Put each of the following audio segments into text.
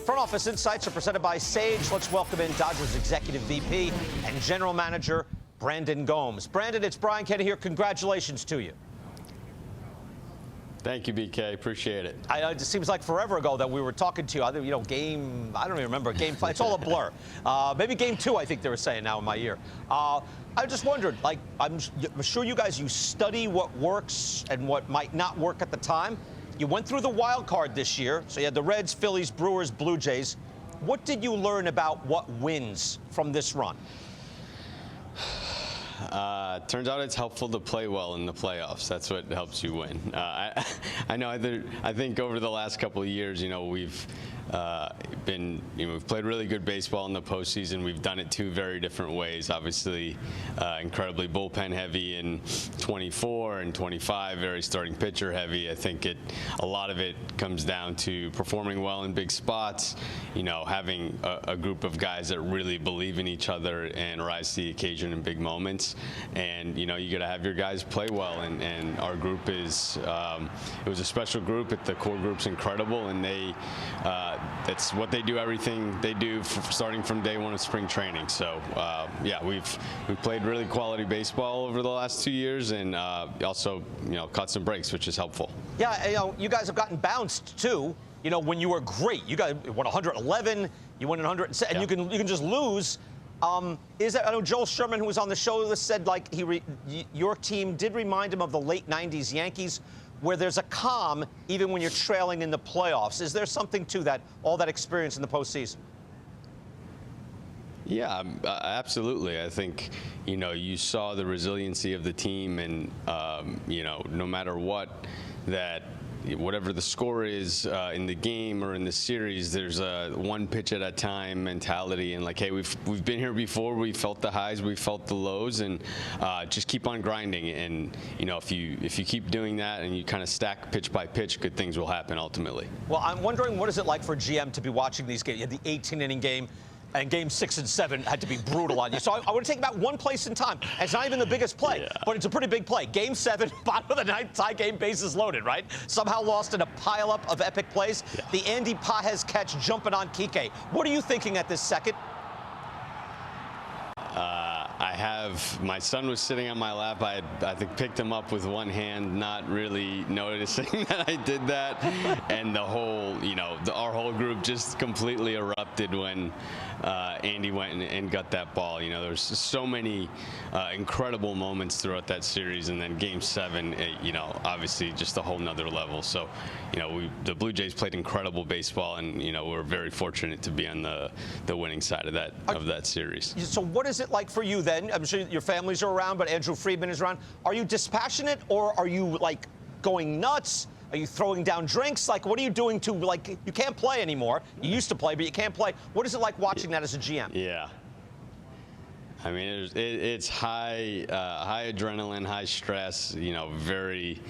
Front Office Insights are presented by Sage. Let's welcome in Dodgers Executive VP and General Manager Brandon Gomes. Brandon, it's Brian Kenny here. Congratulations to you. Thank you, BK. Appreciate it. It seems like forever ago that we were talking to you. I don't even remember, game 5. It's all a blur. Maybe game 2, I think they were saying now in my ear. I just wondered, like, I'm sure you guys, you study what works and what might not work at the time. You went through the wild card this year, so you had the Reds, Phillies, Brewers, Blue Jays. What did you learn about what wins from this run? Turns out it's helpful to play well in the playoffs. That's what helps you win. I think over the last couple of years, we've we've played really good baseball in the postseason. We've done it 2 very different ways. Obviously, incredibly bullpen heavy in 24 and 25, very starting pitcher heavy. I think a lot of it comes down to performing well in big spots, having a group of guys that really believe in each other and rise to the occasion in big moments. And, you got to have your guys play well. And our group it was a special group. The core group's incredible, and that's what they do, everything they do starting from day 1 of spring training. So, yeah, we've played really quality baseball over the last 2 years, and also, caught some breaks, which is helpful. Yeah, you guys have gotten bounced, too. When you were great, you guys won 111, you won 107, and you can just lose. I know Joel Sherman, who was on the show, said like your team did remind him of the late 90s Yankees, where there's a calm even when you're trailing in the playoffs. Is there something to that, all that experience in the postseason? Yeah, absolutely. I think, you saw the resiliency of the team, and, no matter what, whatever the score is in the game or in the series, there's a one pitch at a time mentality, and like, hey, we've been here before. We felt the highs, we felt the lows, and just keep on grinding. And if you keep doing that and you kind of stack pitch by pitch, good things will happen ultimately. Well, I'm wondering, what is it like for GM to be watching these games? You had the 18-inning game, and game 6 and 7 had to be brutal on you. So I want to take about one place in time. And it's not even the biggest play, but it's a pretty big play. Game 7, bottom of the 9th, tie game, bases loaded, right? Somehow lost in a pileup of epic plays. Yeah. The Andy Pages catch jumping on Kike. What are you thinking at this second? My son was sitting on my lap. I think picked him up with one hand, not really noticing that I did that. And the whole, our whole group just completely erupted when Andy went and got that ball. There's so many incredible moments throughout that series. And then game 7, obviously just a whole nother level. So, the Blue Jays played incredible baseball, and, we're very fortunate to be on the winning side of that series. So what is it like for you then? I'm sure your families are around, but Andrew Friedman is around. Are you dispassionate, or are you like going nuts? Are you throwing down drinks? Like, what are you doing to, like, you can't play anymore. You used to play, but you can't play. What is it like watching that as a GM? Yeah. I mean, it's high adrenaline, high stress, very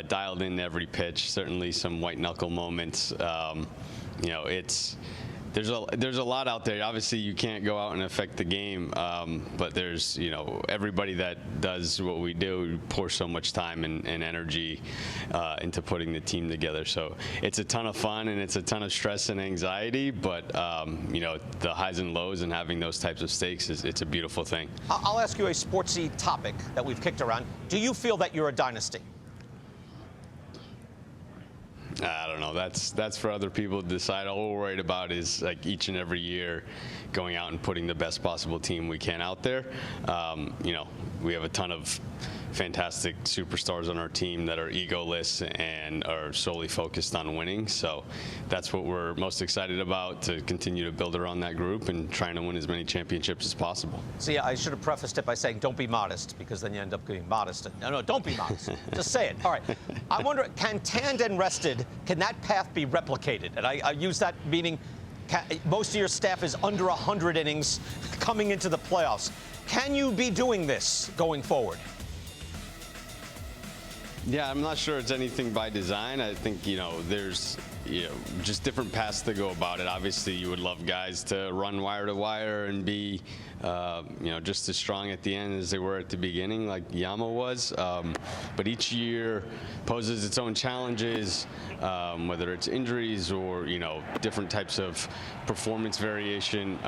dialed in every pitch, certainly some white knuckle moments. There's a lot out there. Obviously, you can't go out and affect the game, but there's, everybody that does what we do pours so much time and energy into putting the team together. So it's a ton of fun, and it's a ton of stress and anxiety, but, the highs and lows and having those types of stakes, it's a beautiful thing. I'll ask you a sportsy topic that we've kicked around. Do you feel that you're a dynasty? I don't know. That's for other people to decide. All we're worried about is, like, each and every year going out and putting the best possible team we can out there. We have a ton of fantastic superstars on our team that are egoless and are solely focused on winning. So that's what we're most excited about, to continue to build around that group and trying to win as many championships as possible. See, I should have prefaced it by saying don't be modest, because then you end up being modest. No, don't be modest. Just say it. All right. I wonder, can tanned and rested, can that path be replicated? And I use that meaning most of your staff is under 100 innings coming into the playoffs. Can you be doing this going forward? Yeah, I'm not sure it's anything by design. I think, there's, just different paths to go about it. Obviously, you would love guys to run wire to wire and be, just as strong at the end as they were at the beginning, like Yama was. But each year poses its own challenges, whether it's injuries or, different types of performance variation.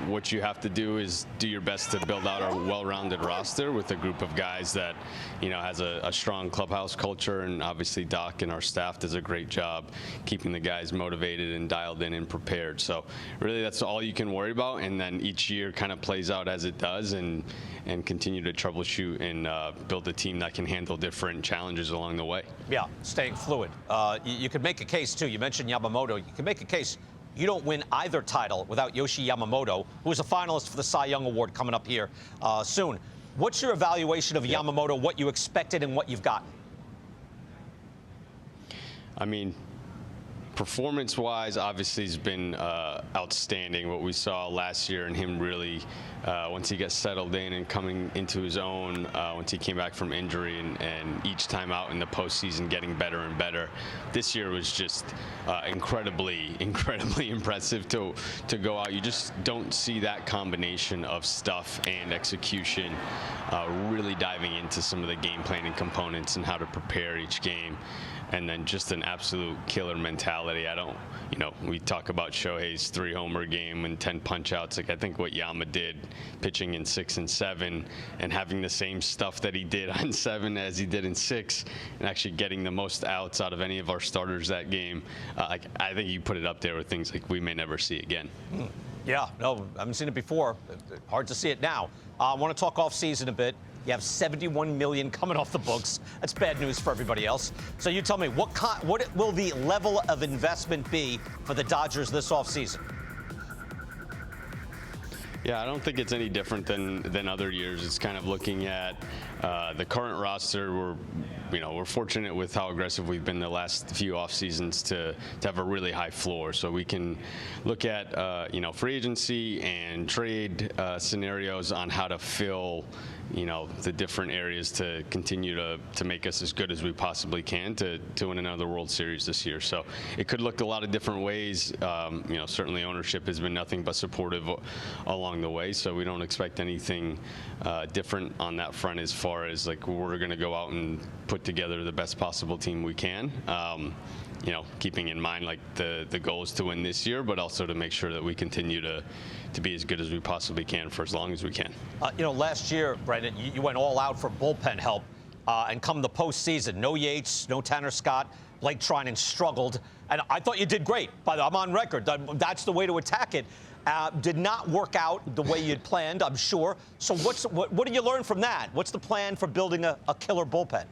What you have to do is do your best to build out a well-rounded roster with a group of guys that, has a strong clubhouse culture. And obviously Doc and our staff does a great job keeping the guys motivated and dialed in and prepared. So really that's all you can worry about. And then each year kind of plays out as it does, and continue to troubleshoot and build a team that can handle different challenges along the way. Yeah, staying fluid. You could make a case, too. You mentioned Yamamoto. You can make a case you don't win either title without Yoshi Yamamoto, who is a finalist for the Cy Young Award coming up here soon. What's your evaluation of Yamamoto, what you expected and what you've got? I mean, performance-wise, obviously, has been outstanding. What we saw last year, and him really, once he got settled in and coming into his own, once he came back from injury, and each time out in the postseason, getting better and better. This year was just incredibly impressive to go out. You just don't see that combination of stuff and execution, really diving into some of the game planning components and how to prepare each game. And then just an absolute killer mentality. We talk about Shohei's 3-homer game and 10 punch-outs. Like, I think what Yama did pitching in 6 and 7 and having the same stuff that he did on 7 as he did in 6, and actually getting the most outs out of any of our starters that game. I think you put it up there with things like we may never see again. Yeah, no, I haven't seen it before. Hard to see it now. I want to talk off-season a bit. You have $71 million coming off the books. That's bad news for everybody else. So you tell me, what will the level of investment be for the Dodgers this offseason? Yeah, I don't think it's any different than other years. It's kind of looking at the current roster. We're fortunate with how aggressive we've been the last few off seasons to have a really high floor. So we can look at free agency and trade scenarios on how to fill the different areas to continue to make us as good as we possibly can to win another World Series this year. So it could look a lot of different ways. Certainly ownership has been nothing but supportive along the way. So we don't expect anything different on that front as far as like we're going to go out and put together the best possible team we can. Keeping in mind like the goal is to win this year, but also to make sure that we continue to be as good as we possibly can for as long as we can. Last year, Brandon, you went all out for bullpen help, and come the postseason, no Yates, no Tanner Scott, Blake Trinan struggled, and I thought you did great. By the way, I'm on record. That's the way to attack it. Did not work out the way you'd planned, I'm sure. So what did you learn from that? What's the plan for building a killer bullpen?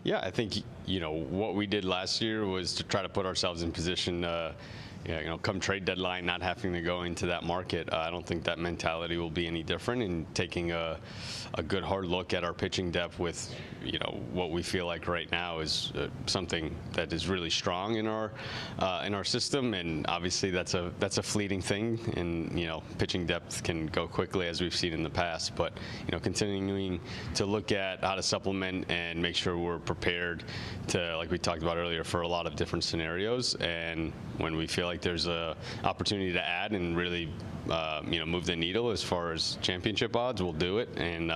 Yeah, I think, what we did last year was to try to put ourselves in position, come trade deadline, not having to go into that market. I don't think that mentality will be any different, in taking a good hard look at our pitching depth with, what we feel like right now is something that is really strong in our system. And obviously that's a fleeting thing, and, pitching depth can go quickly as we've seen in the past. But, continuing to look at how to supplement and make sure we're prepared to, like we talked about earlier, for a lot of different scenarios. And when we feel like there's a opportunity to add and really, move the needle as far as championship odds, we'll do it. And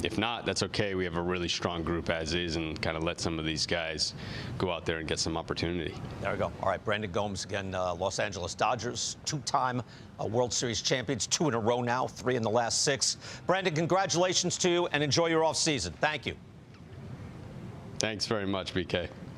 if not, that's okay. We have a really strong group as is, and kind of let some of these guys go out there and get some opportunity. There we go. All right, Brandon Gomes again, Los Angeles Dodgers, 2-time World Series champions, 2 in a row now, 3 in the last 6. Brandon, congratulations to you, and enjoy your off season. Thank you. Thanks very much, BK.